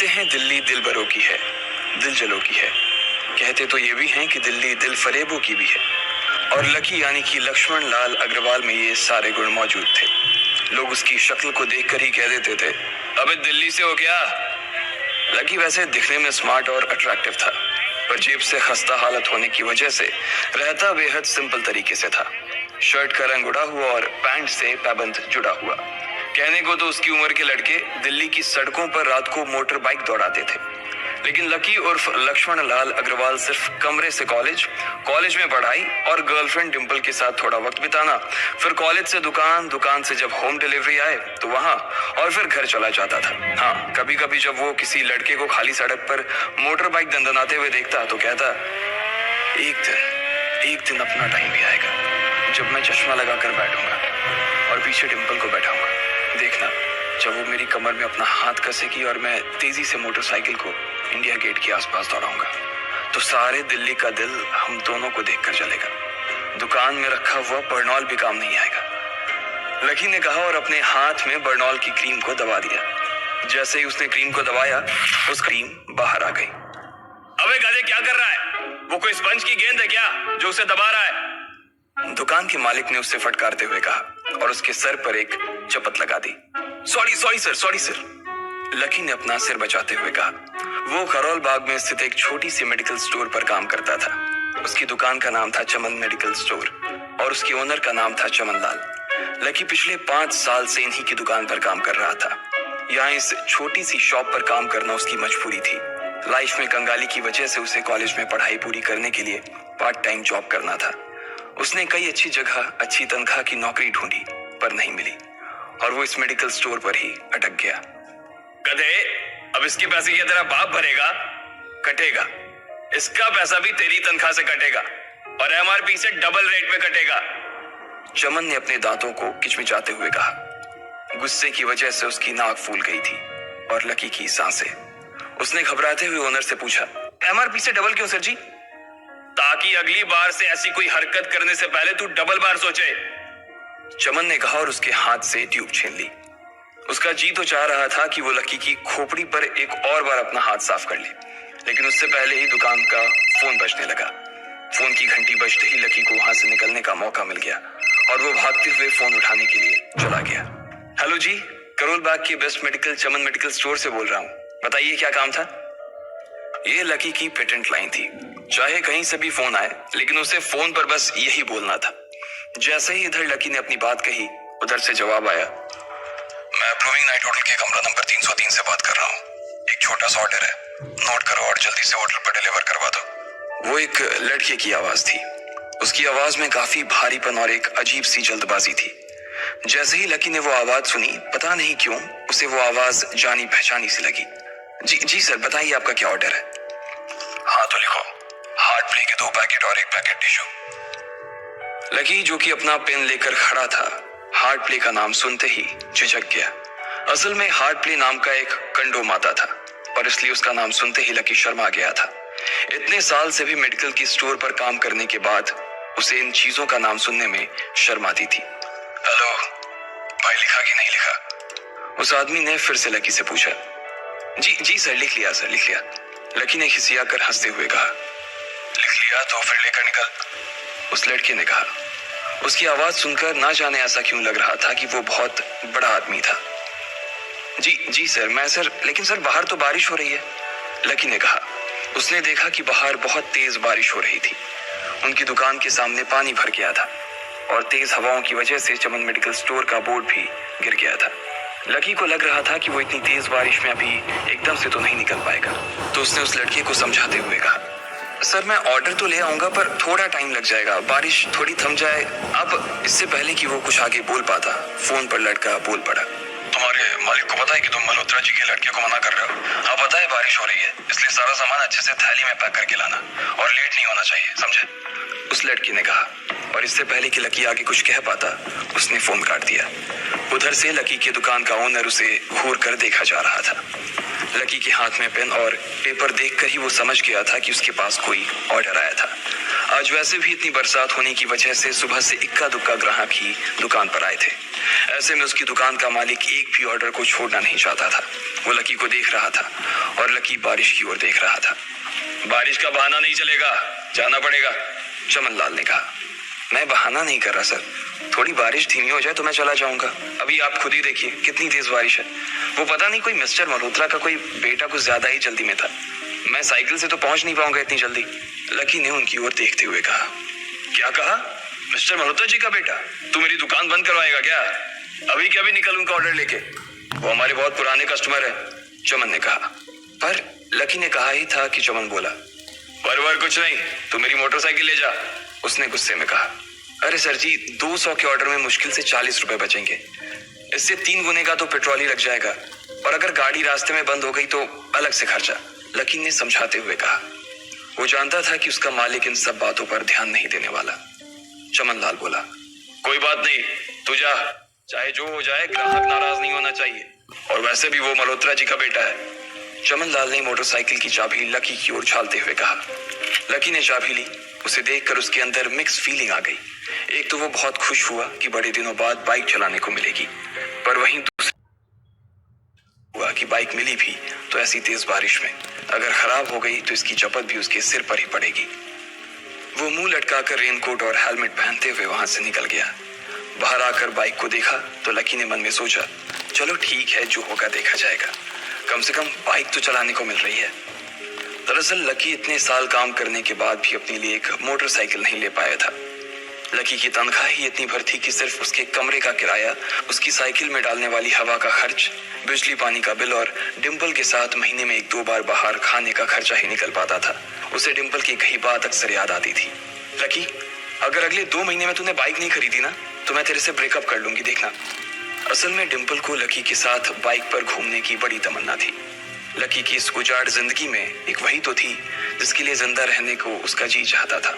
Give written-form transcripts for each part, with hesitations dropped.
कहते हैं दिल्ली दिलबरों की है, दिलजलों की है। कहते तो ये भी हैं कि दिल्ली दिल फरेबों की भी है। और लकी यानी कि लक्ष्मण लाल अग्रवाल में ये सारे गुण मौजूद थे। लोग उसकी शक्ल को देखकर ही कह देते थे, अबे दिल्ली से हो क्या? लकी वैसे दिखने में स्मार्ट और अट्रैक्टिव था, पर जेब से खस्ता हालत होने की वजह से रहता बेहद सिंपल तरीके से था। शर्ट का रंग उड़ा हुआ और पैंट से पैबंद जुड़ा हुआ। कहने को तो उसकी उम्र के लड़के दिल्ली की सड़कों पर रात को मोटर बाइक दौड़ाते थे, लेकिन लकी उर्फ लक्ष्मण लाल अग्रवाल सिर्फ कमरे से कॉलेज में पढ़ाई और गर्लफ्रेंड डिंपल के साथ थोड़ा वक्त बिताना, फिर कॉलेज से दुकान, दुकान से जब होम डिलीवरी आए तो वहां, और फिर घर चला जाता था। हाँ, कभी कभी जब वो किसी लड़के को खाली सड़क पर मोटर बाइक दंदनाते हुए देखता तो कहता, एक दिन अपना टाइम भी आएगा जब मैं चश्मा लगाकर बैठूंगा और पीछे डिंपल को बैठाऊंगा। देखना, जब वो मेरी कमर में अपना हाथ कसेगी और मैं तेजी से मोटरसाइकिल को इंडिया गेट के आसपास दौड़ाऊंगा, तो सारे दिल्ली का दिल हम दोनों को देखकर चलेगा। दुकान में रखा हुआ बर्नॉल भी काम नहीं आएगा। लकी ने कहा और अपने हाथ में बर्नॉल की क्रीम को दबा दिया। जैसे ही उसने क्रीम को दबाया, उस क्रीम बाहर आ गई। अबे गधे, क्या कर रहा है? वो कोई स्पंज की गेंद है क्या जो उसे दबा रहा है? दुकान के मालिक ने उससे फटकारते हुए कहा और उसके सर पर एक चपत लगा दी। सॉरी सर, लकी ने अपना सिर बचाते हुए कहा। वो करोल बाग में स्थित एक छोटी सी मेडिकल स्टोर पर काम करता था। उसकी दुकान का नाम था चमन मेडिकल स्टोर और उसके ओनर का नाम था चमन लाल। लकी पिछले 5 साल से इन्हीं की दुकान पर काम कर रहा था। यहाँ इस छोटी सी शॉप पर काम करना उसकी मजबूरी थी। लाइफ में कंगाली की वजह से उसे कॉलेज में पढ़ाई पूरी करने के लिए पार्ट टाइम जॉब करना था। उसने कई अच्छी जगह अच्छी तनख्वाह की नौकरी ढूंढी, पर नहीं मिली और वो इस मेडिकल स्टोर पर ही अटक गया। गधे, अब इसके पैसे क्या तेरा बाप भरेगा? कटेगा। इसका पैसा भी तेरी तनख्वाह से कटेगा और एमआरपी से डबल रेट में कटेगा। चमन ने अपने दांतों को किचमिचाते हुए कहा। गुस्से की वजह से उसकी नाक फूल गई थी और लकी की सांसें। उसने घबराते हुए ओनर से पूछा, एमआरपी से डबल क्यों सर जी? ताकि अगली बार से ऐसी कोई हरकत करने से पहले तू डबल बार सोचे, चमन ने कहा और उसके हाथ से ट्यूब छीन ली। उसका जी तो चाह रहा था कि वो लकी की खोपड़ी पर एक और बार अपना हाथ साफ कर ले, लेकिन उससे पहले ही दुकान का फोन बजने लगा। फोन की घंटी बजते ही लकी को वहां से निकलने का मौका मिल गया और वो भागते हुए फोन उठाने के लिए चला गया। हेलो जी, करोल बाग की बेस्ट मेडिकल चमन मेडिकल स्टोर से बोल रहा हूँ, बताइए क्या काम था? ये लकी की पेटेंट लाइन थी। चाहे कहीं से भी फोन आए, लेकिन उसे फोन पर बस यही बोलना था। जैसे ही इधर लकी ने अपनी बात कही, उधर से जवाब आया, मैं अप्रूविंग नाइट होटल के कमरा नंबर 303 से बात कर रहा हूँ। एक छोटा सा ऑर्डर है, नोट करो और जल्दी से होटल पर डिलीवर करवा दो। वो एक लड़के की आवाज थी। उसकी आवाज में काफी भारीपन और एक अजीब सी जल्दबाजी थी। जैसे ही लकी ने वो आवाज सुनी, पता नहीं क्यों उसे वो आवाज जानी पहचानी सी लगी। जी सर, बताइए आपका क्या ऑर्डर है? हाँ तो लिखो, हार्ट प्ले के 2 पैकेट और 1 पैकेट टिश्यू। लकी, जो कि अपना पेन लेकर खड़ा था, हार्ट प्ले का नाम सुनते ही झिझक गया। असल में हार्ट प्ले नाम का एक कंडोम आता था और इसलिए उसका नाम सुनते ही लकी शर्मा गया था। इतने साल से भी मेडिकल की स्टोर पर काम करने के बाद उसे इन चीजों का नाम सुनने में शर्म आती थी। हेलो भाई, लिखा कि नहीं लिखा? उस आदमी ने फिर से लकी से पूछा। जी सर, लिख लिया सर, लिख लिया। लकी ने खिसिया कर हंसते हुए कहा। लिख लिया तो फिर लेकर निकल, उस लड़के ने कहा। उसकी आवाज सुनकर ना जाने ऐसा क्यों लग रहा था कि वो बहुत बड़ा आदमी था। जी सर, मैं सर, लेकिन सर बाहर तो बारिश हो रही है, लकी ने कहा। उसने देखा कि बाहर बहुत तेज बारिश हो रही थी। उनकी दुकान के सामने पानी भर गया था और तेज हवाओं की वजह से चमन मेडिकल स्टोर का बोर्ड भी गिर गया था। लकी को लग रहा था कि वो इतनी तेज बारिश में अभी एकदम से तो नहीं निकल पाएगा, तो उसने उस लड़के को समझाते हुए कहा, सर मैं ऑर्डर तो ले आऊंगा पर थोड़ा टाइम लग जाएगा, बारिश थोड़ी थम जाए। अब इससे पहले कि वो कुछ आगे बोल पाता, फोन पर लड़का बोल पड़ा। तुम्हारे मालिक को पता है कि तुम मल्होत्रा जी के लड़के को मना कर रहे हो? हाँ पता है, बारिश हो रही है, इसलिए सारा सामान अच्छे से थैली में पैक करके लाना और लेट नहीं होना चाहिए, समझे? उस लड़की ने कहा और इससे पहले कि लकी आगे कुछ कह पाता, उसने फोन काट दिया। उधर से लकी की दुकान का ओनर उसे घूर कर देखा जा रहा था। लकी के हाथ में पेन और पेपर देखकर ही वो समझ गया था कि उसके पास कोई ऑर्डर आया था। आज वैसे भी इतनी बरसात होने की वजह से सुबह से इक्का दुक्का ग्राहक ही दुकान पर आए थे। ऐसे में उसकी दुकान का मालिक एक भी ऑर्डर को छोड़ना नहीं चाहता था। वो लकी को देख रहा था और लकी बारिश की ओर देख रहा था। बारिश का बहाना नहीं चलेगा, जाना पड़ेगा, चमन लाल ने कहा। मैं बहाना नहीं कर रहा सर, थोड़ी बारिश धीमी हो जाए तो मैं चला जाऊंगा। अभी आप खुद ही देखिए कितनी तेज बारिश है। वो पता नहीं कोई मिस्टर मल्होत्रा का कोई बेटा कुछ ज्यादा ही जल्दी में था। मैं साइकिल से तो पहुंच नहीं पाऊंगा इतनी जल्दी। लकी ने उनकी ओर देखते हुए कहा। क्या कहा? मिस्टर मल्होत्रा जी का बेटा? तू मेरी दुकान बंद करवाएगा क्या? अभी क्या भी निकल उनका ऑर्डर लेके, वो हमारे बहुत पुराने कस्टमर है, चमन ने कहा। पर लकी ने कहा ही था कि चमन बोला। पर कुछ नहीं, तू मेरी मोटरसाइकिल ले जा, उसने गुस्से में कहा। अरे सर जी, 200 के ऑर्डर में मुश्किल से 40 रुपए बचेंगे, इससे 3 गुने का तो पेट्रोल ही लग जाएगा, और अगर गाड़ी रास्ते में बंद हो गई तो अलग से खर्चा, लकी ने समझाते हुए कहा। वो जानता था कि उसका मालिक इन सब बातों पर ध्यान नहीं देने वाला। चमन लाल बोला। कोई बात नहीं, तू जा, चाहे जो हो जाए ग्राहक नाराज नहीं होना चाहिए, और वैसे भी वो मल्होत्रा जी का बेटा है। चमन लाल ने मोटरसाइकिल की चाबी लकी की ओर उछालते हुए कहा। लकी ने चाबी ली। उसे देखकर उसके अंदर मिक्स फीलिंग आ गई। एक तो वो बहुत खुश हुआ कि बड़े दिनों बाद बाइक चलाने को मिलेगी, पर वहीं दूसरा हुआ कि बाइक मिली भी तो ऐसी तेज बारिश में, अगर खराब हो गई तो इसकी चपत भी उसके सिर पर ही पड़ेगी। वो मुंह लटकाकर रेनकोट और हेलमेट पहनते हुए वहां से निकल गया। बाहर आकर बाइक को देखा तो लकी ने मन में सोचा, चलो ठीक है, जो होगा देखा जाएगा, कम से कम बाइक तो चलाने को मिल रही है। दरअसल लकी इतने साल काम करने के बाद भी अपने लिए एक मोटरसाइकिल नहीं ले पाया था। लकी की तनख्वाह ही इतनी भर थी कि सिर्फ उसके कमरे का किराया, उसकी साइकिल में डालने वाली हवा का खर्च, बिजली पानी का बिल और डिम्पल के साथ महीने में 1-2 बार बाहर खाने का खर्चा ही निकल पाता था। उसे डिम्पल की कही बात अक्सर याद आती थी। लकी, अगर अगले 2 महीने में तूने बाइक नहीं खरीदी ना तो मैं तेरे से ब्रेकअप कर लूंगी, देखना। असल में डिम्पल को लकी के साथ बाइक पर घूमने की बड़ी तमन्ना थी। लकी की इस उजाड़ जिंदगी में एक वही तो थी जिसके लिए जिंदा रहने को उसका जी चाहता था।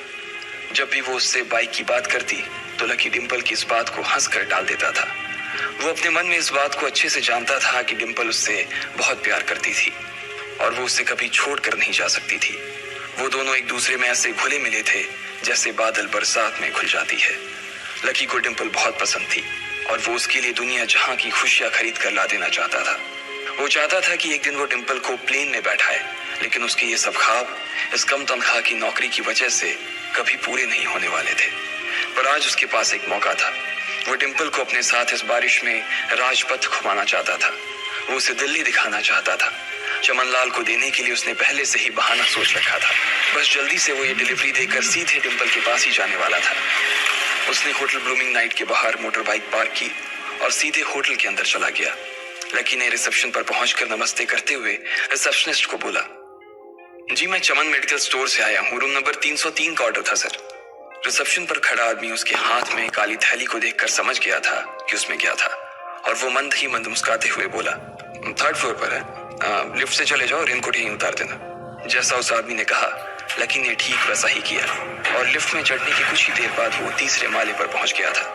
जब भी वो उससे बाइक की बात करती तो लकी डिम्पल की इस बात को हंस कर टाल देता था। वो अपने मन में इस बात को अच्छे से जानता था कि डिम्पल उससे बहुत प्यार करती थी और वो उससे कभी छोड़ कर नहीं जा सकती थी। वो दोनों एक दूसरे में ऐसे घुले मिले थे जैसे बादल बरसात में घुल जाती है। लकी को डिम्पल बहुत पसंद थी और वो उसके लिए दुनिया जहां की खुशियां खरीद कर ला देना चाहता था। वो चाहता था कि एक दिन वो डिम्पल को प्लेन में बैठाए, लेकिन उसके ये सब ख्वाब इस कम तनख्वाह की नौकरी की वजह से कभी पूरे नहीं होने वाले थे। पर आज उसके पास एक मौका था। वो डिम्पल को अपने साथ इस बारिश में राजपथ घुमाना चाहता था। वो उसे दिल्ली दिखाना चाहता था। चमन लाल को देने के लिए उसने पहले से ही बहाना सोच रखा था। बस जल्दी से वो ये डिलीवरी देकर सीधे डिम्पल के पास ही जाने वाला था। उसने होटल ब्लूमिंग नाइट के बाहर मोटर बाइक पार्क की और सीधे होटल के अंदर चला गया। लकी ने रिसेप्शन पर पहुंचकर नमस्ते करते हुए रिसेप्शनिस्ट को बोला, जी मैं चमन मेडिकल स्टोर से आया हूँ, रूम नंबर 303 का ऑर्डर था सर। रिसेप्शन पर खड़ा आदमी उसके हाथ में काली थैली को देखकर समझ गया था कि उसमें क्या था और वो मंद ही मंद मुस्कुराते हुए बोला, 3rd फ्लोर पर है, लिफ्ट से चले जाओ, रेनकोट यहीं उतार देना। जैसा उस आदमी ने कहा लकी ने ठीक वैसा ही किया और लिफ्ट में चढ़ने की कुछ ही देर बाद वो 3रे माले पर पहुंच गया था।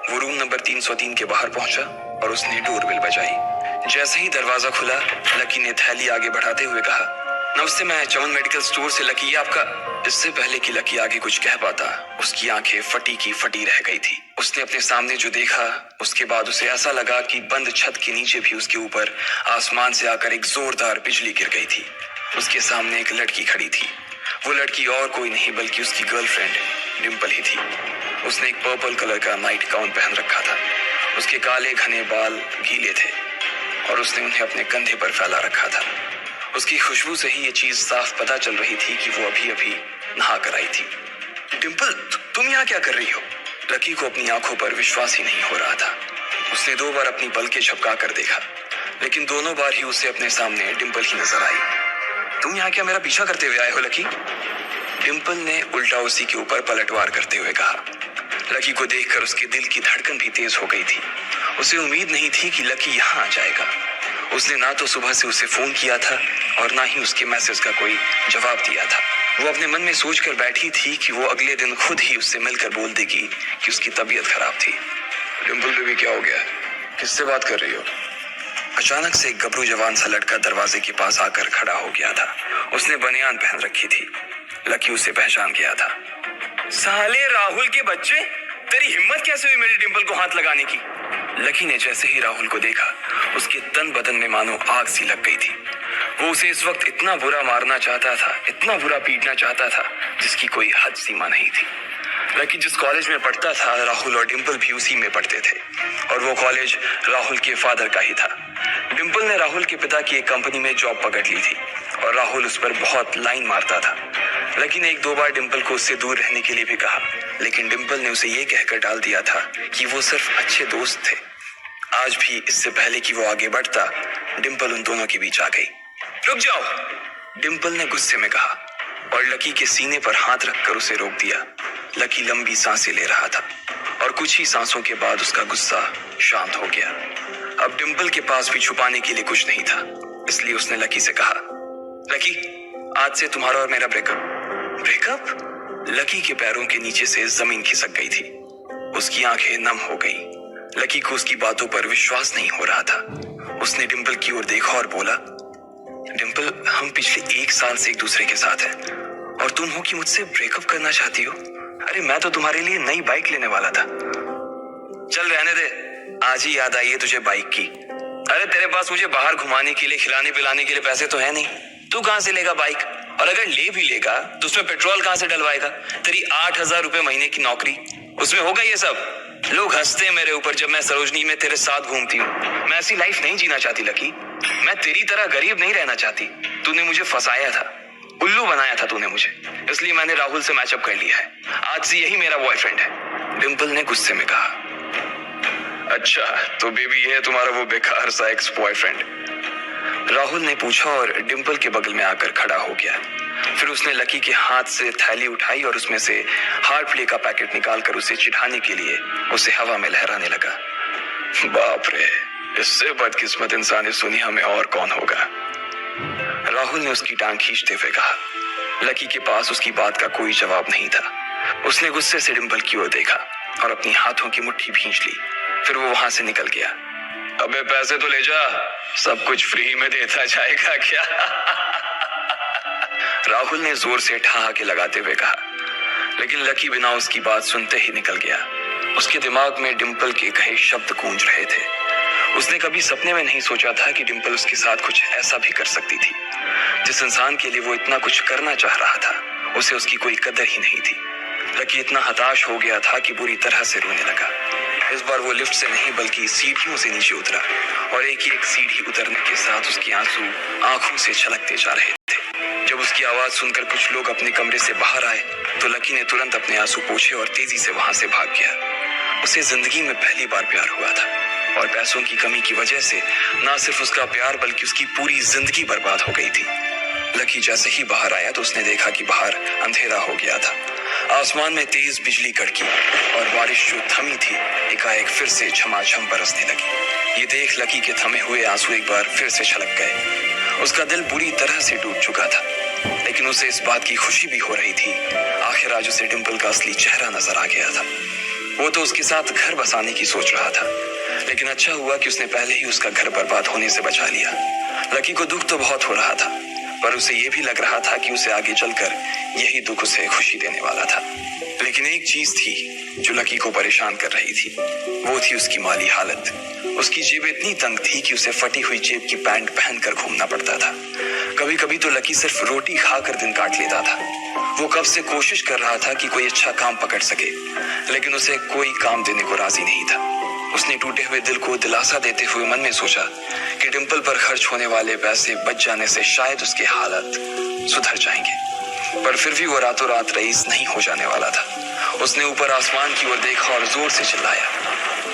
वो रूम नंबर 303 के बाहर पहुंचा और उसने डोरबेल बजाई। जैसे ही दरवाजा खुला लकी ने थैली आगे बढ़ाते हुए कहा, नमस्ते, मैं चमन मेडिकल स्टोर से लकी, ये आपका। इससे पहले कि लकी आगे कुछ कह पाता उसकी आंखें फटी की फटी रह गई थी। उसने अपने सामने जो देखा उसके बाद उसे ऐसा लगा कि बंद छत के नीचे भी उसके ऊपर आसमान से आकर एक जोरदार बिजली गिर गई थी। उसके सामने एक लड़की खड़ी थी। वो लड़की और कोई नहीं बल्कि उसकी गर्लफ्रेंड डिम्पल ही थी। उसने एक पर्पल कलर का नाइट गाउन पहन रखा था। उसके काले घने बाल गीले थे और उसने उन्हें अपने कंधे पर फैला रखा था। उसकी खुशबू से ही ये चीज साफ पता चल रही थी कि वो अभी अभी नहा कर आई थी। डिम्पल, तुम यहाँ क्या कर रही हो? लकी को अपनी आंखों पर विश्वास ही नहीं हो रहा था। उसने 2 बार अपनी पलकें झपका कर देखा, लेकिन दोनों बार ही उसे अपने सामने डिम्पल ही नजर आई। तुम यहाँ क्या मेरा पीछा करते हुए आए हो लकी? डिम्पल ने उल्टा उसी के ऊपर पलटवार करते हुए कहा। लकी को देखकर उसके दिल की धड़कन भी तेज हो गई थी। उसे उम्मीद नहीं थी कि लकी यहाँ आ जाएगा। उसने ना तो सुबह से उसे फोन किया था और ना ही उसके मैसेज का कोई जवाब दिया था। वो अपने मन में सोचकर बैठी थी कि वो अगले दिन खुद ही उससे मिलकर बोल देगी कि उसकी तबीयत खराब थी। डिम्पल बेबी, क्या हो गया? किससे बात कर रही हो? अचानक से एक गबरू जवान सा लड़का दरवाजे के पास आकर खड़ा हो गया था। उसने बनियान पहन रखी थी। लकी उसे पहचान गया था। साले राहुल के बच्चे, तेरी हिम्मत कैसे हुई मेरी डिम्पल को हाथ लगाने की? लकी ने जैसे ही राहुल को देखा, उसके तन बदन में मानो आग सी लग गई थी। वो उसे इस वक्त इतना बुरा मारना चाहता था, इतना बुरा पीटना चाहता था, जिसकी कोई हद सीमा नहीं थी। लकी जिस कॉलेज में पढ़ता था, राहुल और डिंपल भी उसी में पढ़ते थे, और वो कॉलेज राहुल के फादर का ही था। डिंपल ने राहुल के पिता की एक कंपनी में जॉब पकड़ ली थी, और राहुल उस पर बहुत लाइन मारता था। लकी ने 1-2 बार डिंपल को उससे दूर रहने के लिए भी कहा, लेकिन डिंपल ने उसे ये कहकर टाल दिया था कि वो सिर्फ अच्छे दोस्त थे। आज भी इससे पहले कि वो आगे बढ़ता, डिंपल उन दोनों के बीच आ गई। रुक जाओ, डिंपल ने गुस्से में कहा, और लकी के सीने पर हाथ रखकर उसे रोक दिया। लकी लंबी सांसें ले रहा था, और कुछ ही सांसों के बाद उसका गुस्सा शांत हो गया। अब डिंपल के पास भी छुपाने के लिए कुछ नहीं था, इसलिए उसने लकी से कहा, लकी, आज से तुम्हारा और मेरा ब्रेकअप। ब्रेकअप? लकी के पैरों के नीचे से जमीन खिसक गई थी। उसकी आंखें नम हो गई। लकी को उसकी बातों पर विश्वास नहीं हो रहा था। उसने डिंपल की ओर देखा और बोला, डिंपल, हम पिछले 1 साल से एक दूसरे के साथ हैं, और तुम हो कि मुझसे ब्रेकअप करना चाहती हो? अरे मैं तो तुम्हारे लिए नई बाइक लेने वाला था। चल रहने दे, आज ही याद आई है तुझे बाइक की। अरे तेरे पास मुझे बाहर घुमाने के लिए, खिलाने पिलाने के लिए पैसे तो है नहीं। तू कहां से लेगा बाइक? और अगर ले भी लेगा तो उसमें पेट्रोल कहां से डलवाएगा? तेरी 8,000 रुपए महीने की नौकरी, उसमें होगा ये सब? लोग हंसते हैं मेरे ऊपर जब मैं सरोजनी में तेरे साथ घूमती हूँ। मैं ऐसी लाइफ नहीं जीना चाहती लकी। मैं तेरी तरह गरीब नहीं रहना चाहती। तूने मुझे फंसाया था, उल्लू बनाया था तूने मुझे, इसलिए मैंने राहुल से मैचअप कर लिया है। आज से यही मेरा बॉयफ्रेंड है, डिंपल ने गुस्से में कहा। अच्छा, तो बेबी ये है तुम्हारा वो बेकार सा एक्स बॉयफ्रेंड? राहुल ने पूछा और डिंपल के बगल में आकर खड़ा हो गया। फिर उसने लकी के हाथ से थैली उठाई और उसमें से हार्ट प्ले का पैकेट निकालकर उसे चिढ़ाने के लिए उसे हवा में लहराने लगा। बाप रे, इससे बदकिस्मत इंसान इस दुनिया में और कौन होगा? राहुल ने उसकी टांग खींचते हुए कहा। लकी के पास उसकी बात का कोई जवाब नहीं था। उसने गुस्से से डिंपल की ओर देखा और अपनी हाथों की मुट्ठी भींच ली। फिर वो वहां से निकल गया। अबे पैसे तो ले जा, सब कुछ फ्री में देता जाएगा क्या? राहुल ने जोर से ठहाके लगाते हुए कहा, लेकिन लकी बिना उसकी बात सुनते ही निकल गया। उसके दिमाग में डिंपल के कहे शब्द गूंज रहे थे। उसने कभी सपने में नहीं सोचा था कि डिंपल उसके साथ कुछ ऐसा भी कर सकती थी। जिस इंसान के लिए वो इतना कुछ करना चाह रहा था, उसे उसकी कोई कदर ही नहीं थी। लकी इतना हताश हो गया था कि बुरी तरह से रोने लगा। इस बार वो लिफ्ट से नहीं बल्कि सीढ़ियों से नीचे उतरा, और एक सीढ़ी उतरने के साथ उसके आंसू आंखों से छलकते जा रहे थे। जब उसकी आवाज सुनकर कुछ लोग अपने कमरे से बाहर आए तो लकी ने तुरंत अपने आंसू पोंछे और तेजी से वहां से भाग गया। उसे जिंदगी में पहली बार प्यार हुआ था, और पैसों की कमी की वजह से न सिर्फ उसका प्यार बल्कि उसकी पूरी जिंदगी बर्बाद हो गई थी। लकी जैसे ही बाहर आया तो उसने देखा कि बाहर अंधेरा हो गया था। आसमान में तेज बिजली कड़की और बारिश जो थमी थी एकाएक फिर से झमाझम बरसने लगी। ये देख लकी के थमे हुए आंसू एक बार फिर से छलक गए। उसका दिल बुरी तरह से टूट चुका था, लेकिन उसे इस बात की खुशी भी हो रही थी। आखिर आज उसे डिंपल का असली चेहरा नजर आ गया था। वो तो उसके साथ घर बसाने की सोच रहा था, लेकिन अच्छा हुआ कि उसने पहले ही उसका घर बर्बाद होने से बचा लिया। लकी को दुख तो बहुत हो रहा था, पर उसे ये भी लग रहा था कि उसे आगे चलकर यही दुख उसे खुशी देने वाला था। लेकिन एक चीज थी जो लकी को परेशान कर रही थी, वो थी उसकी माली हालत। उसकी जेब इतनी तंग थी कि उसे फटी हुई जेब की पैंट पहनकर घूमना पड़ता था। कभी कभी तो लकी सिर्फ रोटी खाकर दिन काट लेता था। वो कब से कोशिश कर रहा था कि कोई अच्छा काम पकड़ सके, लेकिन उसे कोई काम देने को राजी नहीं था। उसने टूटे हुए दिल को दिलासा देते हुए मन में सोचा कि डिंपल पर खर्च होने वाले पैसे बच जाने से शायद उसके हालत सुधर जाएंगे, पर फिर भी वो रातों रात रईस नहीं हो जाने वाला था। उसने ऊपर आसमान की ओर देखा और जोर से चिल्लाया,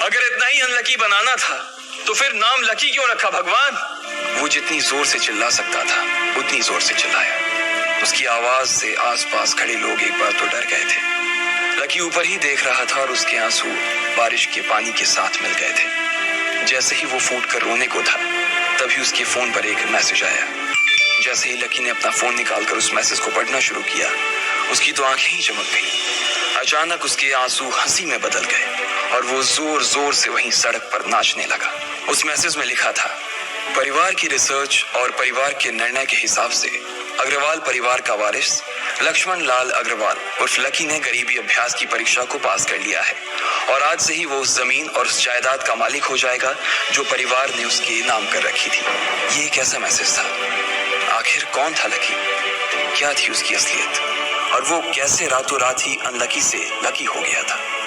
अगर इतना ही अनलकी बनाना था तो फिर नाम लकी क्यों रखा भगवान? वो जितनी जोर से चिल्ला सकता था उतनी जोर से चिल्लाया। उसकी आवाज से आसपास खड़े लोग एक बार तो डर गए थे। लकी ऊपर ही देख रहा था और उसके आंसू बारिश के पानी के साथ मिल गए थे। जैसे ही वो फूट कर रोने को था, तभी उसके फोन पर एक मैसेज आया। जैसे ही लकी ने अपना फोन निकालकर उस मैसेज को पढ़ना शुरू किया, उसकी तो आंखें ही चमक गई। अचानक उसके आंसू हंसी में बदल गए और वो जोर जोर से वहीं सड़क पर नाचने लगा। उस मैसेज में लिखा था, परिवार की रिसर्च और परिवार के निर्णय के हिसाब से अग्रवाल परिवार का वारिस लक्ष्मण लाल अग्रवाल उर्फ लकी ने गरीबी अभ्यास की परीक्षा को पास कर लिया है और आज से ही वो उस जमीन और उस जायदाद का मालिक हो जाएगा जो परिवार ने उसके नाम कर रखी थी। ये कैसा मैसेज था? आखिर कौन था लकी? क्या थी उसकी असलियत? और वो कैसे रातों रात ही अनलकी से लकी हो गया था?